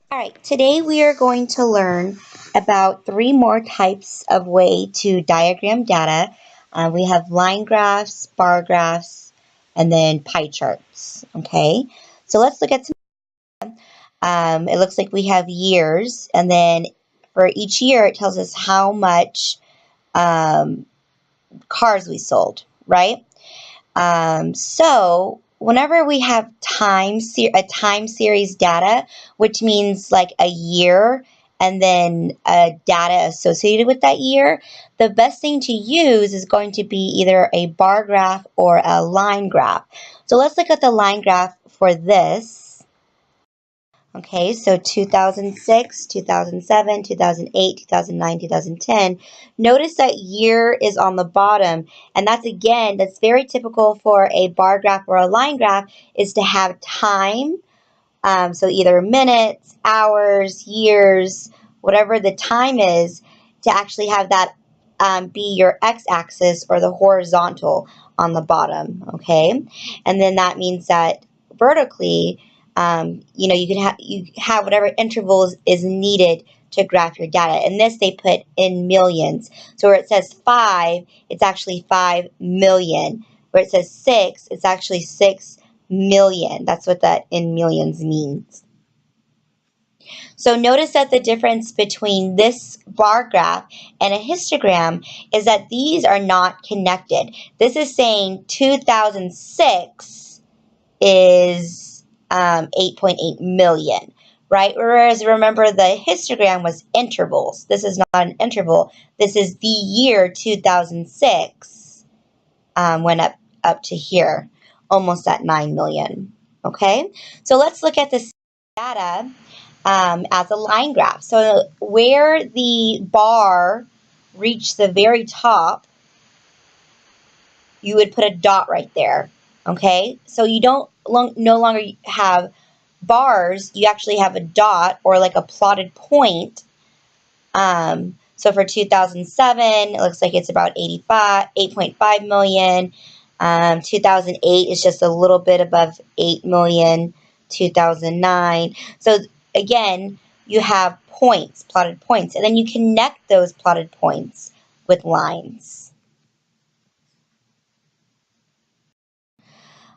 All right, today we are going to learn about three more types of way to diagram data. We have line graphs, bar graphs, and then pie charts. Okay, so let's look at some. It looks like we have years, and then for each year it tells us how much cars we sold, right? So whenever we have a time series data, which means like a year and then data associated with that year, the best thing to use is going to be either a bar graph or a line graph. So let's look at the line graph for this. Okay, so 2006, 2007, 2008, 2009, 2010. Notice that year is on the bottom, and that's very typical for a bar graph or a line graph, is to have time. So either minutes, hours, years, whatever the time is, to actually have that be your x-axis or the horizontal on the bottom, okay? And then that means that vertically, you have whatever intervals is needed to graph your data. In this, they put in millions. So where it says 5, it's actually 5 million. Where it says 6, it's actually 6 million. That's what that in millions means. So notice that the difference between this bar graph and a histogram is that these are not connected. This is saying 2006 is 8.8 million, right? Whereas remember the histogram was intervals. This is not an interval. This is the year 2006 went up to here, almost at 9 million. Okay, so let's look at this data as a line graph. So where the bar reached the very top, you would put a dot right there. Okay, so you don't no longer have bars, you actually have a dot or like a plotted point. So for 2007, it looks like it's about 8.5 million. 2008 is just a little bit above 8 million. 2009. So again, you have points, plotted points, and then you connect those plotted points with lines.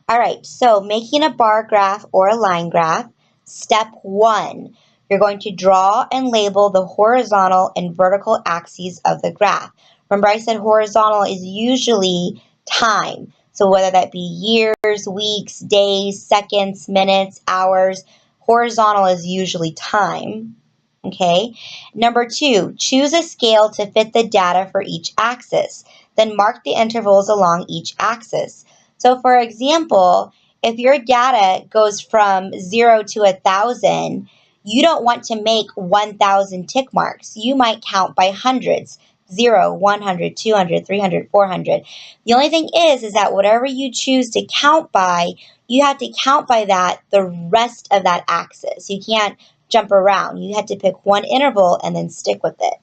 All right, so making a bar graph or a line graph, step 1. You're going to draw and label the horizontal and vertical axes of the graph. Remember I said horizontal is usually time. So whether that be years, weeks, days, seconds, minutes, hours, horizontal is usually time. Okay. Number 2, choose a scale to fit the data for each axis. Then mark the intervals along each axis. So for example, if your data goes from 0 to 1,000, you don't want to make 1,000 tick marks. You might count by hundreds, 0, 100, 200, 300, 400. The only thing is that whatever you choose to count by, you have to count by that the rest of that axis. You can't jump around. You have to pick one interval and then stick with it.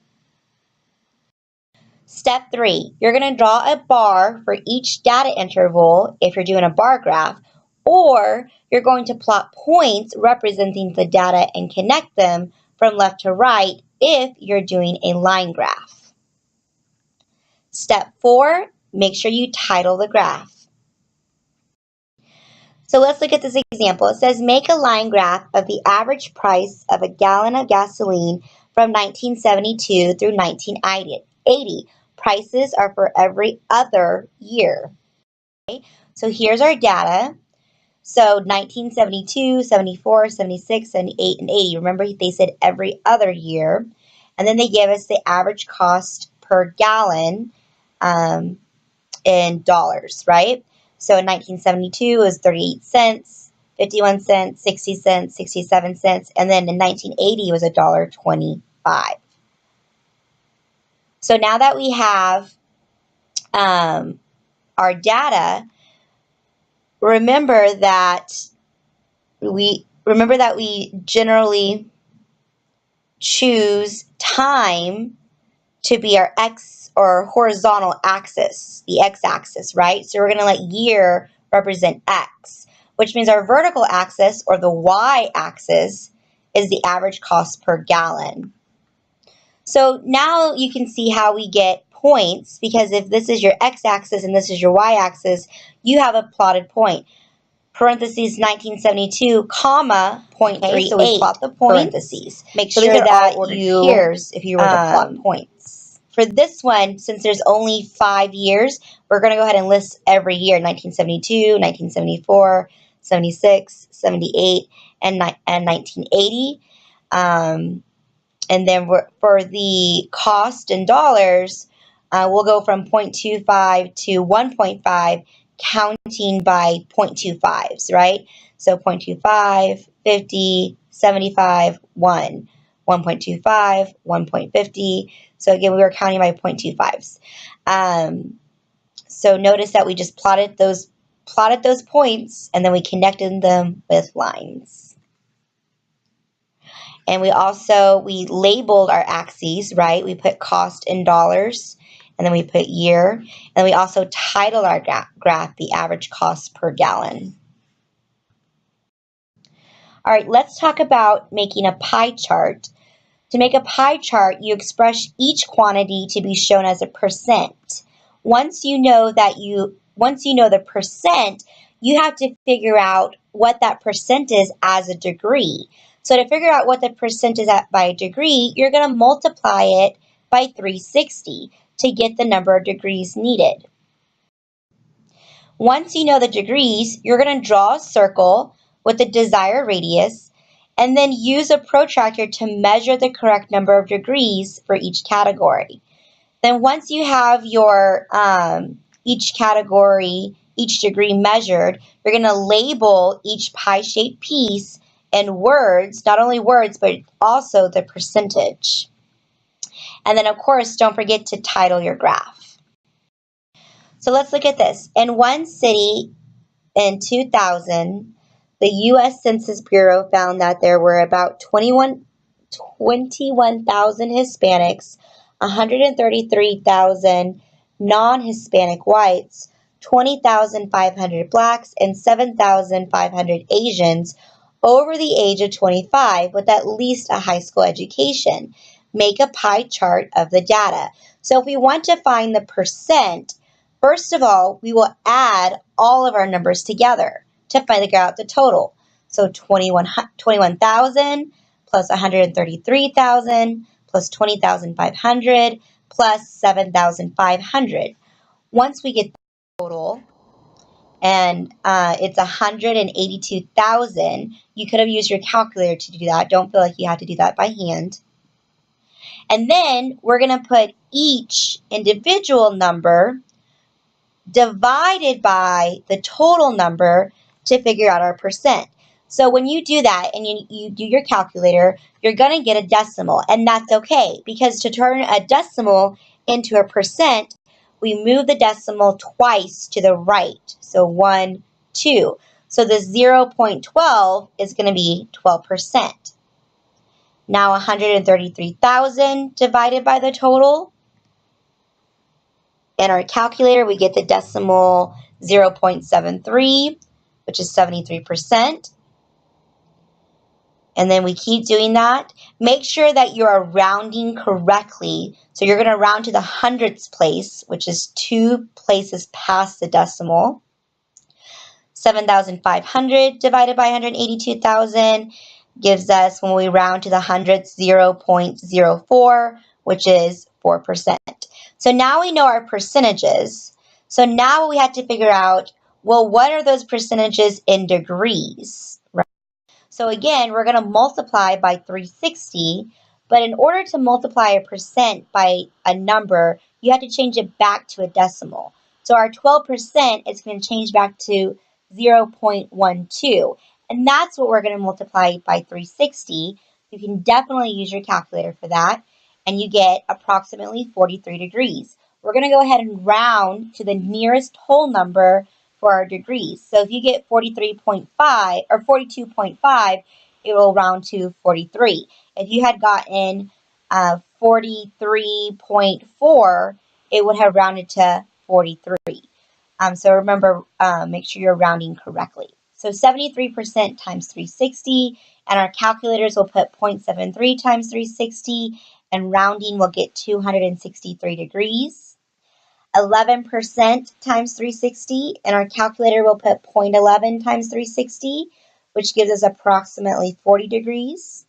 Step 3, you're going to draw a bar for each data interval if you're doing a bar graph, or you're going to plot points representing the data and connect them from left to right if you're doing a line graph. Step 4, make sure you title the graph. So let's look at this example. It says make a line graph of the average price of a gallon of gasoline from 1972 through 1980. Prices are for every other year. Okay? So here's our data. So 1972, 74, 76, 78, and 80. Remember they said every other year. And then they give us the average cost per gallon in dollars, right? So in 1972 it was 38 cents, 51 cents, 60 cents, 67 cents, and then in 1980 it was $1.25. So now that we have our data, remember that we generally choose time to be our x or horizontal axis, the x-axis, right? So we're going to let year represent x, which means our vertical axis or the y-axis is the average cost per gallon. So now you can see how we get points, because if this is your x-axis and this is your y-axis, you have a plotted point. Parentheses 1972, comma, 0.38. Okay, so we plot the points. Parentheses. Make sure that you pairs if you were to plot points. For this one, since there's only 5 years, we're going to go ahead and list every year: 1972, 1974, 76, 78, and 1980. And then for the cost in dollars, we'll go from 0.25 to 1.5, counting by 0.25s, right? So 0.25, 50, 75, 1. 1.25, 1.50. So again, we were counting by 0.25s. So notice that we just plotted those points, and then we connected them with lines. And we labeled our axes, right? We put cost in dollars, and then we put year. And we also titled our graph the average cost per gallon. All right, let's talk about making a pie chart. To make a pie chart, you express each quantity to be shown as a percent. Once you know the percent, you have to figure out what that percent is as a degree. So to figure out what the percent is by a degree, you're going to multiply it by 360 to get the number of degrees needed. Once you know the degrees, you're going to draw a circle with the desired radius, and then use a protractor to measure the correct number of degrees for each category. Then once you have your each degree measured, you're going to label each pie-shaped piece in words, not only words, but also the percentage. And then, of course, don't forget to title your graph. So let's look at this. In one city in 2000, the U.S. Census Bureau found that there were about 21,000 Hispanics, 133,000 non-Hispanic whites, 20,500 blacks, and 7,500 Asians over the age of 25 with at least a high school education. Make a pie chart of the data. So if we want to find the percent, first of all, we will add all of our numbers together to figure out the total. So 21,000 plus 133,000 plus 20,500 plus 7,500. Once we get the total, and it's 182,000, you could have used your calculator to do that. Don't feel like you have to do that by hand. And then we're going to put each individual number divided by the total number to figure out our percent. So when you do that and you do your calculator, you're going to get a decimal, and that's okay, because to turn a decimal into a percent, we move the decimal twice to the right. So 1, 2. So the 0.12 is going to be 12%. Now 133,000 divided by the total. In our calculator, we get the decimal 0.73, which is 73%. And then we keep doing that. Make sure that you are rounding correctly. So you're going to round to the hundredths place, which is 2 places past the decimal. 7,500 divided by 182,000 gives us, when we round to the hundredths, 0.04, which is 4%. So now we know our percentages. So now we have to figure out, well, what are those percentages in degrees, right? So again, we're going to multiply by 360, but in order to multiply a percent by a number, you have to change it back to a decimal. So our 12% is going to change back to 0.12, and that's what we're going to multiply by 360. You can definitely use your calculator for that, and you get approximately 43 degrees. We're going to go ahead and round to the nearest whole number for our degrees. So if you get 43.5 or 42.5, it will round to 43. If you had gotten 43.4, it would have rounded to 43. So remember, make sure you're rounding correctly. So 73% times 360, and our calculators will put 0.73 times 360, and rounding will get 263 degrees. 11% times 360, and our calculator will put 0.11 times 360, which gives us approximately 40 degrees.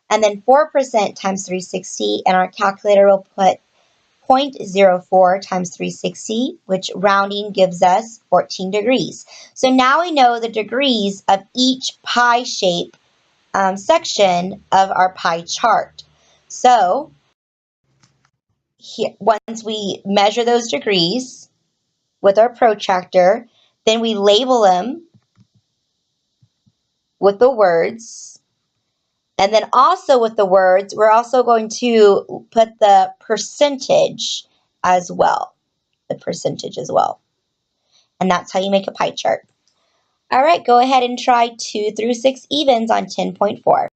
And then 4% times 360, and our calculator will put 0.04 times 360, which rounding gives us 14 degrees. So now we know the degrees of each pie shape section of our pie chart. So here, once we measure those degrees with our protractor, then we label them with the words. And then also with the words, we're also going to put the percentage as well. And that's how you make a pie chart. All right, go ahead and try 2 through 6 evens on 10.4.